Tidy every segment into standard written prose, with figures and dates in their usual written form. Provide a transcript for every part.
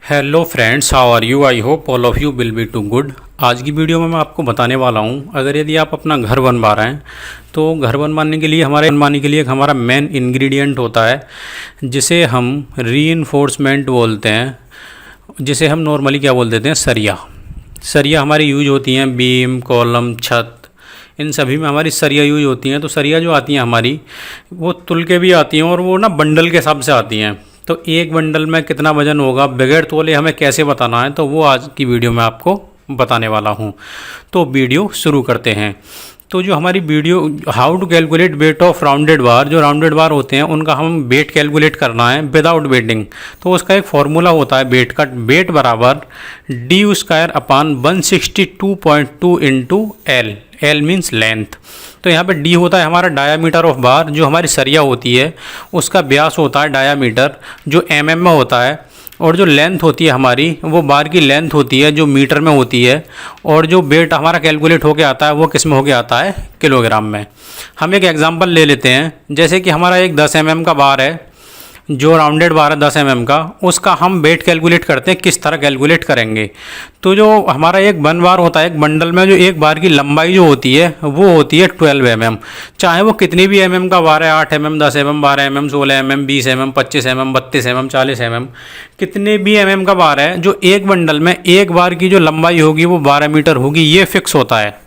Hello friends, how are you. I hope all of you will be too good. आज की video में मैं आपको बताने वाला हूँ, अगर यदि आप अपना घर बनवा रहे हैं तो घर बनवाने के लिए एक हमारा मेन इंग्रेडिएंट होता है जिसे हम रीइंफोर्समेंट बोलते हैं, जिसे हम नॉर्मली क्या बोल देते हैं, सरिया। सरिया हमारी यूज होती हैं बीम, कॉलम, छत, इन सभी में हमारी सरिया यूज होती हैं। तो सरिया जो आती हैं हमारी, वो तुल के भी आती हैं और वो ना बंडल के हिसाब से आती हैं। तो एक बंडल में कितना वजन होगा बगैर तोले हमें कैसे बताना है, तो वो आज की वीडियो में आपको बताने वाला हूँ। तो वीडियो शुरू करते हैं। तो जो हमारी video how to calculate weight of rounded bar, जो राउंडेड बार होते हैं उनका हम वेट कैलकुलेट करना है विदाउट वेटिंग। तो उसका एक फॉर्मूला होता है वेट का, वेट बराबर D square upon 162.2 into L. L means length. तो यहाँ पे डी होता है हमारा डायामीटर ऑफ बार, जो हमारी सरिया होती है उसका व्यास होता है डायामीटर, जो एमएम में होता है। और जो लेंथ होती है हमारी, वो बार की लेंथ होती है जो मीटर में होती है। और जो वेट हमारा कैलकुलेट होके आता है वो किस में होके आता है, किलोग्राम में। हम एक एग्जांपल ले लेते हैं, जैसे कि हमारा एक 10 mm का बार है, जो राउंडेड बार है 10 mm का, उसका हम वेट कैलकुलेट करते हैं। किस तरह कैलकुलेट करेंगे, तो जो हमारा एक वन बार होता है, एक बंडल में जो एक बार की लंबाई जो होती है वो होती है 12 mm। चाहे वो कितनी भी mm का बार है, 8 mm, 10 mm, 12 mm, 16 mm, 20 mm, 25 mm, 32 mm, 40 mm, कितने भी mm का बार है, जो एक बंडल में एक बार की जो लंबाई होगी वो 12 मीटर होगी, ये फिक्स होता है।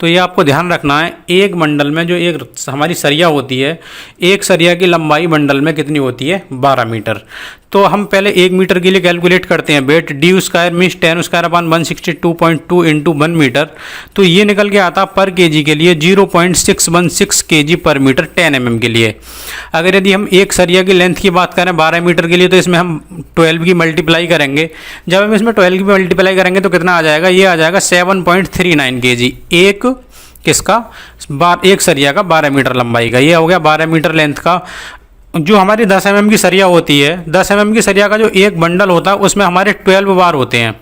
तो ये आपको ध्यान रखना है। एक बंडल में जो एक हमारी सरिया होती है, एक सरिया की लंबाई बंडल में कितनी होती है, 12 मीटर। तो हम पहले 1 मीटर के लिए कैलकुलेट करते हैं weight. D square means 10 square upon 162.2 into 1 metre. तो ये निकल के आता पर केजी के लिए 0.616 केजी पर मीटर 10 mm के लिए। अगर यदि हम एक सरिया की लेंथ की बात करें 12 मीटर के लिए, तो इसमें हम 12 की मल्टीप्लाई करेंगे। जब हम इसमें 12 की मल्टीप्लाई करेंगे तो कितना आ जाएगा, ये आ जाएगा 7.39 केजी। एक किसका, एक सरिया का 12 मीटर लंबाई का। ये हो गया 12 मीटर लेंथ का। जो हमारी 10 mm की सरिया होती है, 10 mm की सरिया का जो एक बंडल होता है उसमें हमारे 12 बार होते हैं।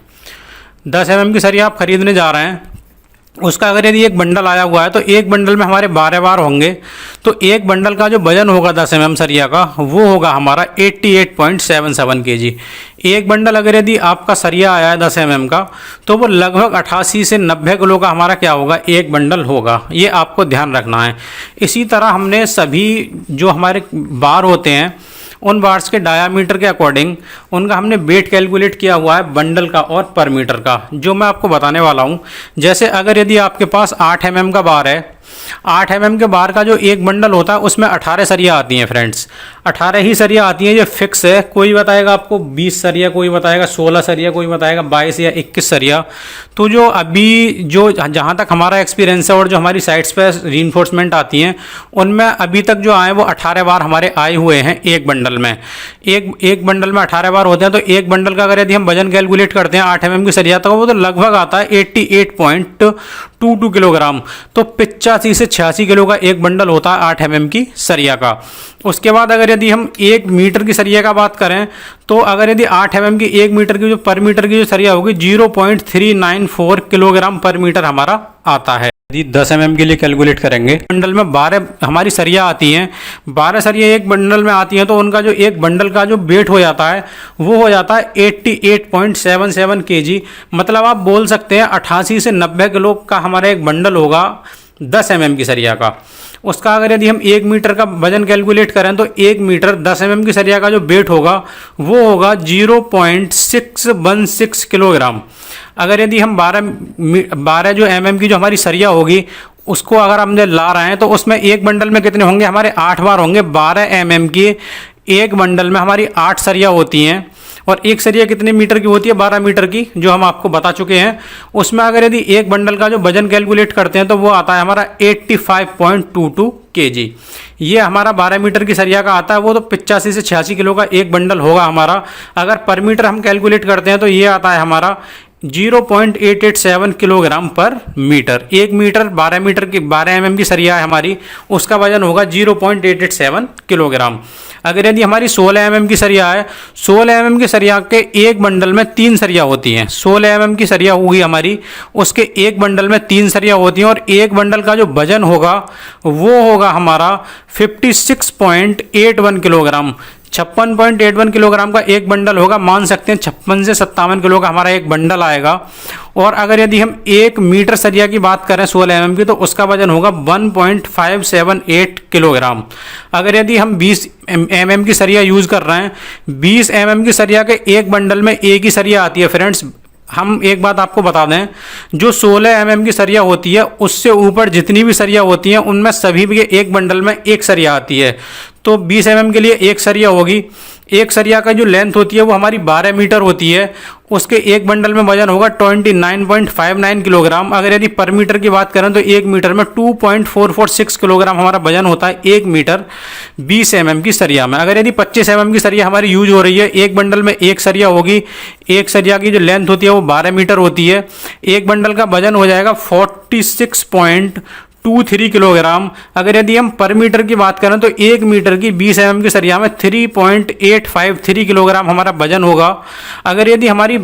10 mm की सरिया आप खरीदने जा रहे हैं, उसका अगर यदि एक बंडल आया हुआ है तो एक बंडल में हमारे 12 बार होंगे। तो एक बंडल का जो वजन होगा 10 mm सरिया का, वो होगा हमारा 88.77 केजी। एक बंडल अगर यदि आपका सरिया आया है 10 mm का, तो वो लगभग 88 से 90 किलो का हमारा क्या होगा, एक बंडल होगा। ये आपको ध्यान रखना है। इसी तरह हमने सभी जो हमारे बार होते हैं उन बार्स के डायामीटर के अकॉर्डिंग उनका हमने वेट कैलकुलेट किया हुआ है बंडल का और पर मीटर का, जो मैं आपको बताने वाला हूँ। जैसे अगर यदि आपके पास 8 mm का बार है, 8 mm के बार का जो एक बंडल होता है उसमें 18 सरिया आती हैं फ्रेंड्स। 18 ही सरिया आती हैं, ये फिक्स है। कोई बताएगा आपको 20 सरिया, कोई बताएगा 16 सरिया, कोई बताएगा 22 या 21 सरिया। तो जो अभी जो जहाँ तक हमारा एक्सपीरियंस है और जो हमारी साइट्स पे रीइंफोर्समेंट आती हैं, उनमें अभी तक जो आए वो 18 बार हमारे आए हुए हैं एक बंडल में। एक बंडल में 18 बार होते हैं। तो एक बंडल का अगर यदि हम वजन कैलकुलेट करते हैं 8 mm की सरिया, तो वो तो लगभग आता है 88.22 किलोग्राम। तो 85 से 86 किलो का एक बंडल होता है 8 mm की सरिया का। उसके बाद अगर यदि हम 1 मीटर की सरिया का बात करें, तो अगर यदि 8 mm की 1 मीटर की जो पर मीटर की जो सरिया होगी 0.394 किलोग्राम पर मीटर हमारा आता है। यदि 10 mm के लिए कैलकुलेट करेंगे, बंडल में 12 हमारी सरिया आती हैं, 12 सरिया एक बंडल में आती हैं, तो उनका जो एक बंडल का जो वेट हो जाता है वो हो जाता है 88.77 केजी। मतलब आप बोल सकते हैं 88 से 90 किलो का हमारा एक बंडल होगा 10 mm की सरिया का। उसका अगर यदि हम 1 मीटर का वजन कैलकुलेट करें, तो 1 मीटर 10 mm की सरिया का जो वेट होगा वो होगा 0.616 किलोग्राम। अगर यदि हम 12 जो mm की जो हमारी सरिया होगी उसको अगर हमने ला रहे हैं, तो उसमें एक बंडल में कितने होंगे, हमारे 8 बार होंगे। 12 mm की एक बंडल में हमारी 8 सरिया होती हैं। और एक सरिया कितने मीटर की होती है, 12 मीटर की, जो हम आपको बता चुके हैं। उसमें अगर यदि एक बंडल का जो वजन कैलकुलेट करते हैं तो वो आता है हमारा 85.22 केजी। ये हमारा 12 मीटर की सरिया का आता है, वो तो 85 से 86 किलो का एक बंडल होगा हमारा। अगर पर मीटर हम कैलकुलेट करते हैं तो ये आता है हमारा 0.887 किलोग्राम पर मीटर। 1 मीटर 12 मीटर की 12 mm की सरिया है हमारी, उसका वजन होगा 0.887 किलोग्राम। अगर यदि हमारी 16 mm की सरिया है, 16 mm की सरिया के एक बंडल में 3 सरिया होती हैं। 16 mm की सरिया होगी हमारी, उसके एक बंडल में 3 सरिया होती हैं, और एक बंडल का जो वजन होगा वो होगा हमारा 56.81 किलोग्राम। 56.81 किलोग्राम का एक बंडल होगा, मान सकते हैं 56 से 57 किलो का हमारा एक बंडल आएगा। और अगर यदि हम 1 मीटर सरिया की बात करें 16 mm की, तो उसका वजन होगा 1.578 किलोग्राम। अगर यदि हम 20 mm की सरिया यूज़ कर रहे हैं, 20 mm की सरिया के एक बंडल में एक ही सरिया आती है फ्रेंड्स। हम एक बात आपको बता दें, जो 16 mm की सरिया होती है उससे ऊपर जितनी भी सरिया होती हैं उनमें सभी भी एक बंडल में एक सरिया आती है। तो 20 mm के लिए एक सरिया होगी। एक सरिया का जो लेंथ होती है वो हमारी 12 मीटर होती है। उसके एक बंडल में वजन होगा 29.59 किलोग्राम। अगर यदि पर मीटर की बात करें तो एक मीटर में 2.446 किलोग्राम हमारा वजन होता है एक मीटर 20 mm की सरिया में। अगर यदि 25 mm की सरिया हमारी यूज हो रही है, एक बंडल में एक सरिया होगी। एक सरिया की जो लेंथ होती है वो 12 मीटर होती है। एक बंडल का वजन हो जाएगा 46.23 किलोग्राम। अगर यदि हम पर मीटर की बात करें तो एक मीटर की 20 mm की सरिया में 3.853 किलोग्राम हमारा वजन होगा। अगर यदि हमारी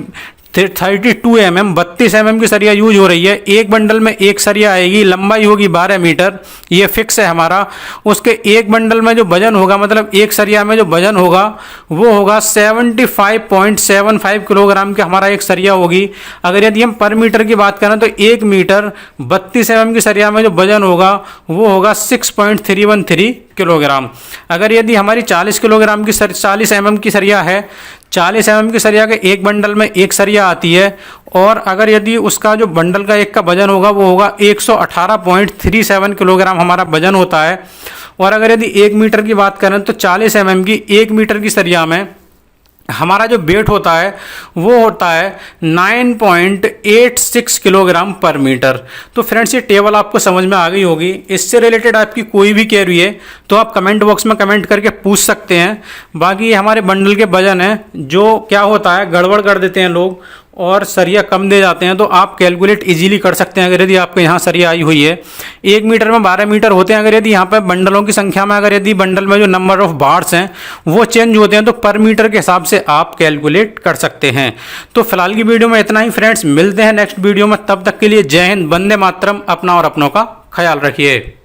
32 mm 32 mm की सरिया यूज हो रही है, एक बंडल में एक सरिया आएगी, लंबाई होगी 12 मीटर, ये फिक्स है हमारा। उसके एक बंडल में जो वजन होगा, मतलब एक सरिया में जो वजन होगा वो होगा 75.75 किलोग्राम के हमारा एक सरिया होगी। अगर यदि हम पर मीटर की बात करें तो एक मीटर 32 mm की सरिया में जो वजन होगा वो होगा 6.313 किलोग्राम। अगर यदि हमारी 40 किलोग्राम की 40 mm की सरिया है, 40 mm की सरिया के एक बंडल में एक सरिया आती है। और अगर यदि उसका जो बंडल का एक का वजन होगा वो होगा 118.37 किलोग्राम हमारा वजन होता है। और अगर यदि एक मीटर की बात करें तो 40 mm की एक मीटर की सरिया में हमारा जो वेट होता है वो होता है 9.86 किलोग्राम पर मीटर। तो फ्रेंड्स ये टेबल आपको समझ में आ गई होगी। इससे रिलेटेड आपकी कोई भी क्वेरी है तो आप कमेंट बॉक्स में कमेंट करके पूछ सकते हैं। बाकी ये हमारे बंडल के वजन है, जो क्या होता है गड़बड़ कर देते हैं लोग और सरिया कम दे जाते हैं, तो आप कैलकुलेट इजीली कर सकते हैं। अगर यदि आपके यहाँ सरिया आई हुई है, एक मीटर में 12 मीटर होते हैं। अगर यदि यहाँ पे बंडलों की संख्या में अगर यदि बंडल में जो नंबर ऑफ बार्स हैं वो चेंज होते हैं तो पर मीटर के हिसाब से आप कैलकुलेट कर सकते हैं। तो फिलहाल की वीडियो में इतना ही फ्रेंड्स, मिलते हैं नेक्स्ट वीडियो में। तब तक के लिए जय हिंद, वंदे मातरम। अपना और अपनों का ख्याल रखिए।